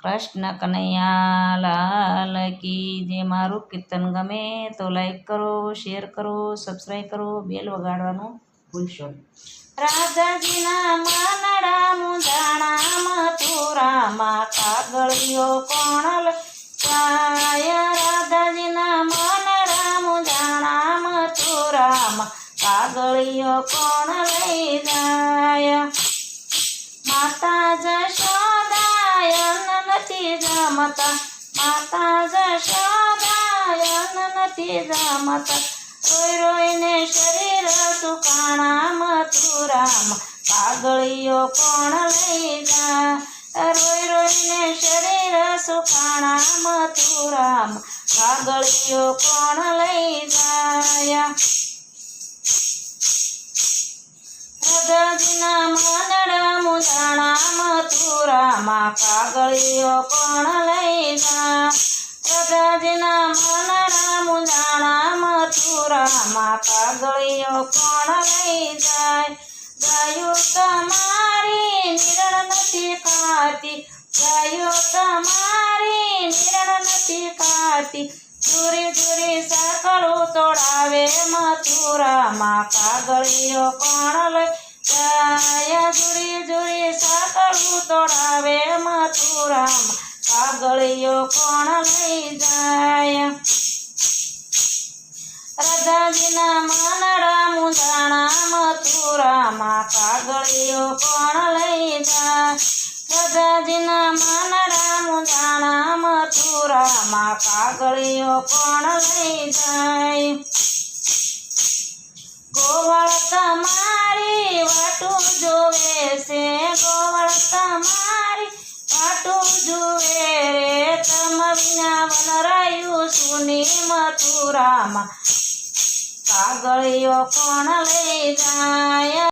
કૃષ્ણ કનૈયા લાલ કી જે મારું કીર્તન ગમે તો લાઈક કરો, શેર કરો, સબસ્ક્રાઈબ કરો, બેલ વગાડવાનું ભૂલશો નહીં. રાધાજીના માનડા મુંજાણા મથુરામાં કાગળિયો કોણ જાય. રાધાજીના માનડા મુંજાણા મથુરામાં કાગળિયો કોણ લઈ જાય. માતા જશોદાયન નથી જમતા, માતા જશોદાયન નથી જમતા, રોઈ રોઈને શરીર સુકાણા મથુરામાં કાગળિયો કોણ લઈ જાય. રોઈ રોઈને શરીર સુકાણા મથુરામાં કાગળિયો કોણ લઈ જાય. રાધાજીના માનડા મુંજાણા મથુરામાં કાગળિયો કોણ લઈ જાય. રાધાજીના માનડા મુંજાણા મથુરામાં કાગળિયો કોણ લઈ જાય. ગાયો તમારી નિરણ નથી ખાતી, ગાયો તમારી નિરણ નથી ખાતી, દૂરી દૂરી સાંકળો તોડાવે મથુરામાં કાગળિયો કોણ લઈ જાય. દૂરી દૂરી સાંકળો તોડાવે મથુરામાં કાગળિયો કોણ લઈ જાય. રાધાજીના માનડા મુંજાણા મથુરામાં કાગળિયો કોણ લઈ જાય. રાધાજીના માનડા મુંજાણા મથુરામાં કાગળિયો કોણ લઈ જાય. ગોવાળ તમારી વાટું જોવે છે, ગોવાળ તમારી વાટું જુએ રે, તમ વિના વનરાયું સુની મથુરામાં કાગળિયો કોણ લઈ જાય.